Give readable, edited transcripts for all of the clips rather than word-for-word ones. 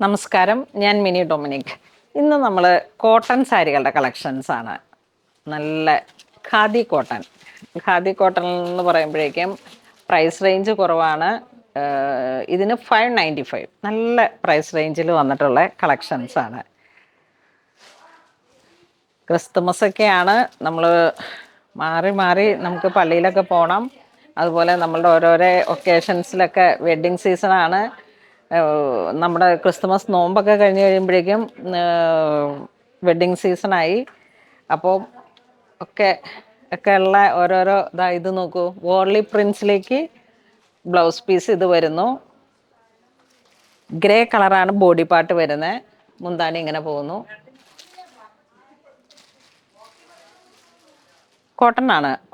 നമസ്കാരം, ഞാൻ mini Dominic. ഇന്ന് നമ്മൾ കോട്ടൺ സാരികളുടെ കളക്ഷൻസ് ആണ്. നല്ല ഖാദി കോട്ടൺ. ഖാദി കോട്ടൺ എന്ന് പറയുമ്പോഴേക്കും പ്രൈസ് റേഞ്ച് കുറവാണ്. ഇതിന് 595 നല്ല പ്രൈസ് റേഞ്ചിൽ വന്നിട്ടുള്ള കളക്ഷൻസ് ആണ്. ക്രിസ്തുമസ് ഒക്കെയാണ്, നമ്മൾ മാറി മാറി നമുക്ക് പള്ളിയിലൊക്കെ പോകണം. അതുപോലെ നമ്മളുടെ ഓരോരോ ഒക്കേഷൻസിലൊക്കെ വെഡ്ഡിങ് സീസണാണ്. നമ്മുടെ ക്രിസ്തുമസ് നോമ്പൊക്കെ കഴിഞ്ഞ് കഴിയുമ്പോഴേക്കും വെഡ്ഡിങ് സീസണായി. അപ്പോൾ ഒക്കെ ഉള്ള ഓരോരോ ഇത് നോക്കൂ. വോർലി പ്രിൻസിലേക്ക് ബ്ലൗസ് പീസ് ഇത് വരുന്നു. ഗ്രേ കളറാണ് ബോഡി പാർട്ട് വരുന്നത്. മുന്താണി ഇങ്ങനെ പോകുന്നു.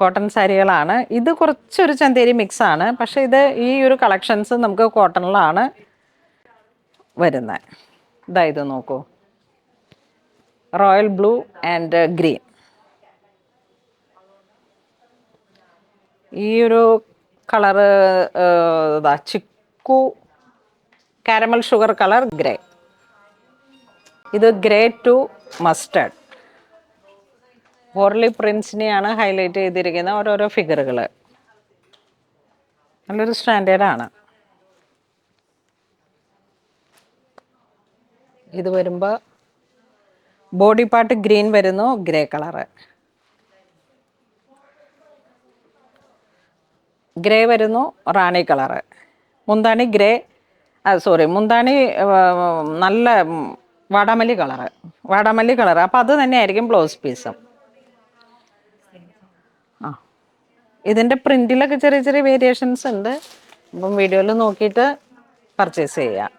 കോട്ടൺ സാരികളാണ്. ഇത് കുറച്ചൊരു ചന്തേരി മിക്സ് ആണ്, പക്ഷെ ഇത് ഈ ഒരു കളക്ഷൻസ് നമുക്ക് കോട്ടണിലാണ് വരുന്നത്. ഇത് നോക്കൂ, റോയൽ ബ്ലൂ ആൻഡ് ഗ്രീൻ. ഈ ഒരു colour chikoo caramel sugar colour grey. ഇത് ഗ്രേ ടു മസ്റ്റർഡ്. വോർലി പ്രിൻസിനെയാണ് ഹൈലൈറ്റ് ചെയ്തിരിക്കുന്ന ഓരോരോ ഫിഗറുകൾ. നല്ലൊരു സ്റ്റാൻഡേർഡാണ്. ഇത് വരുമ്പോൾ ബോഡി പാർട്ട് ഗ്രീൻ വരുന്നു, ഗ്രേ കളറ്. ഗ്രേ വരുന്നു, റാണി കളറ്. മുന്താണി ഗ്രേ, മുന്താണി നല്ല വാടാമല്ലി കളറ്. അപ്പം അത് തന്നെയായിരിക്കും ബ്ലൗസ് പീസും. ഇതിൻ്റെ പ്രിൻറ്റിലൊക്കെ ചെറിയ ചെറിയ വേരിയേഷൻസ് ഉണ്ട്. അപ്പം വീഡിയോയിൽ നോക്കിയിട്ട് പർച്ചേസ് ചെയ്യാം.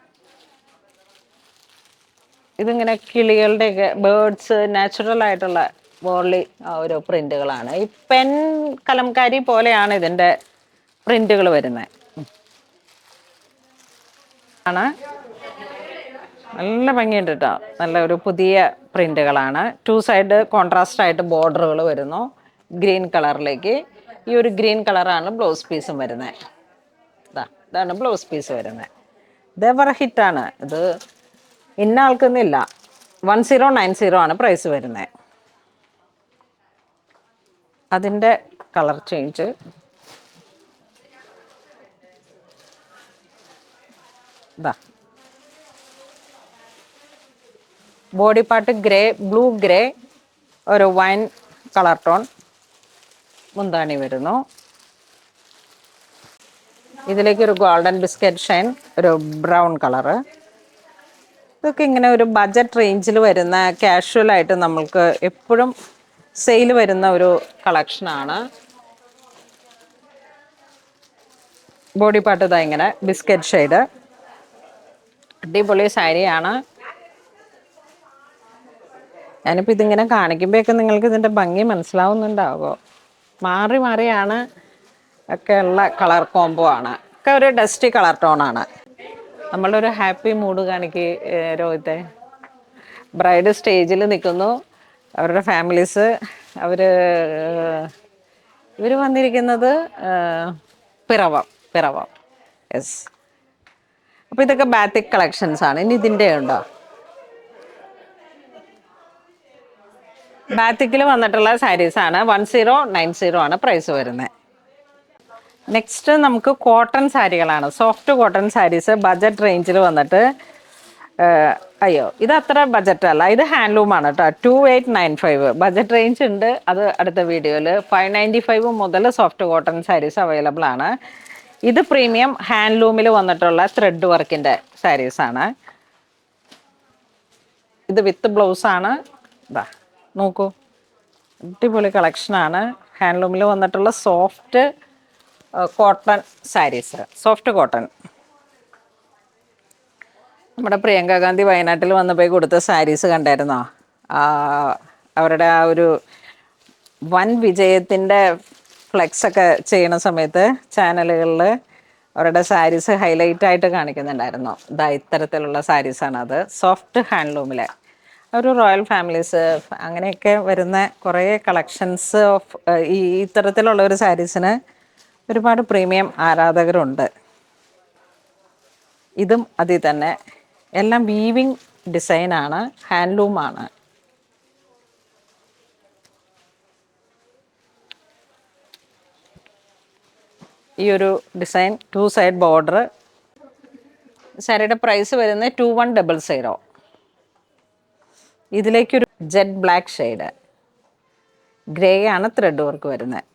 ഇതിങ്ങനെ കിളികളുടെയൊക്കെ ബേർഡ്സ് നാച്ചുറൽ ആയിട്ടുള്ള വോർലി ഓരോ പ്രിൻറ്റുകളാണ്. ഈ പെൻ കലംകാരി പോലെയാണ് ഇതിൻ്റെ പ്രിൻറ്റുകൾ വരുന്നത്. നല്ല ഭംഗിയുണ്ട് കേട്ടോ. നല്ല ഒരു പുതിയ പ്രിൻറ്റുകളാണ്. 2 സൈഡ് കോൺട്രാസ്റ്റ് ആയിട്ട് ബോർഡറുകൾ വരുന്നു ഗ്രീൻ കളറിലേക്ക്. ഈ ഒരു ഗ്രീൻ കളറാണ് ബ്ലൗസ് പീസും വരുന്നത്. ഇതാണ് ബ്ലൗസ് പീസ് വരുന്നത്. ഇതേപോലെ ഹിറ്റാണ്. ഇത് ഇന്ന ആൾക്കൊന്നുമില്ല. 1090 ആണ് പ്രൈസ് വരുന്നത്. അതിൻ്റെ colour change body part grey, blue grey, ഒരു വൈൻ കളർ ടോൺ മുന്താണി വരുന്നു. ഇതിലേക്ക് ഒരു ഗോൾഡൻ ബിസ്ക്കറ്റ് ഷൈൻ, ഒരു ബ്രൗൺ കളറ്. ഇതൊക്കെ ഇങ്ങനെ ഒരു ബഡ്ജറ്റ് റേഞ്ചിൽ വരുന്ന കാഷ്വലായിട്ട് നമ്മൾക്ക് എപ്പോഴും സെയിൽ വരുന്ന ഒരു കളക്ഷനാണ്. ബോഡി പാർട്ട് ഇങ്ങനെ ബിസ്ക്കറ്റ് ഷെയ്ഡ്. അടിപൊളി സാരിയാണ്. ഞാനിപ്പോൾ ഇതിങ്ങനെ കാണിക്കുമ്പോഴൊക്കെ നിങ്ങൾക്ക് ഇതിൻ്റെ ഭംഗി മനസ്സിലാവുന്നുണ്ടാവുമോ? മാറി മാറിയാണ് ഒക്കെ ഉള്ള കളർ കോംബോ ആണ്. ഒക്കെ ഒരു ഡസ്റ്റി കളർ ടോണാണ്. നമ്മളൊരു ഹാപ്പി മൂഡ് രോഹിത്തെ. ബ്രൈഡ് സ്റ്റേജിൽ നിൽക്കുന്നു, അവരുടെ ഫാമിലീസ്. ഇവർ വന്നിരിക്കുന്നത് പിറവം. യെസ്. അപ്പോൾ ഇതൊക്കെ ബാത്തിക് കളക്ഷൻസ് ആണ്. ഇനി ഇതിൻ്റെ ഉണ്ടോ? ബാത്തിക്കിൽ വന്നിട്ടുള്ള സാരീസാണ്. 1090 ആണ് പ്രൈസ് വരുന്നത്. നെക്സ്റ്റ് നമുക്ക് കോട്ടൺ സാരികളാണ്. സോഫ്റ്റ് കോട്ടൺ സാരീസ് ബഡ്ജറ്റ് റേഞ്ചിൽ വന്നിട്ട് ഇത് അത്ര ബഡ്ജറ്റ് അല്ല. ഇത് ഹാൻഡ്ലൂമാണ് കേട്ടോ. 2895 ബഡ്ജറ്റ് റേഞ്ച് ഉണ്ട്. അത് അടുത്ത വീഡിയോയിൽ. 595 മുതൽ സോഫ്റ്റ് കോട്ടൺ സാരീസ് അവൈലബിൾ ആണ്. ഇത് പ്രീമിയം ഹാൻഡ്ലൂമിൽ വന്നിട്ടുള്ള ത്രെഡ് വർക്കിൻ്റെ സാരീസാണ്. ഇത് വിത്ത് ബ്ലൗസാണ്. നോക്കൂ, അടിപൊളി കളക്ഷനാണ്. ഹാൻഡ്ലൂമിൽ വന്നിട്ടുള്ള soft cotton saris. Soft cotton. നമ്മുടെ പ്രിയങ്ക ഗാന്ധി വയനാട്ടിൽ വന്നപ്പോൾ കൊടുത്ത സാരീസ് കണ്ടായിരുന്നോ? അവരുടെ ആ ഒരു വൻ വിജയത്തിൻ്റെ ഫ്ലെക്സൊക്കെ ചെയ്യുന്ന സമയത്ത് ചാനലുകളിൽ അവരുടെ സാരീസ് ഹൈലൈറ്റ് ആയിട്ട് കാണിക്കുന്നുണ്ടായിരുന്നു. ഇത്തരത്തിലുള്ള സാരീസാണ് അത്. സോഫ്റ്റ് ഹാൻഡ്ലൂമിലെ ഒരു റോയൽ ഫാമിലീസ് അങ്ങനെയൊക്കെ വരുന്ന കുറേ കളക്ഷൻസ് ഓഫ് ഇത്തരത്തിലുള്ള ഒരു സാരീസിന് ഒരുപാട് പ്രീമിയം ആരാധകരുണ്ട്. ഇതും അതിൽ തന്നെ എല്ലാം വീവിങ് ഡിസൈനാണ്, ഹാൻഡ്ലൂമാണ്. ഈ ഒരു ഡിസൈൻ 2 സൈഡ് ബോർഡർ. സാരിയുടെ പ്രൈസ് വരുന്നത് 2100. ഇതിലേക്കൊരു ജെറ്റ് ബ്ലാക്ക് ഷെയ്ഡ്, ഗ്രേ ആണ് ത്രെഡ് വർക്ക് വരുന്നത്.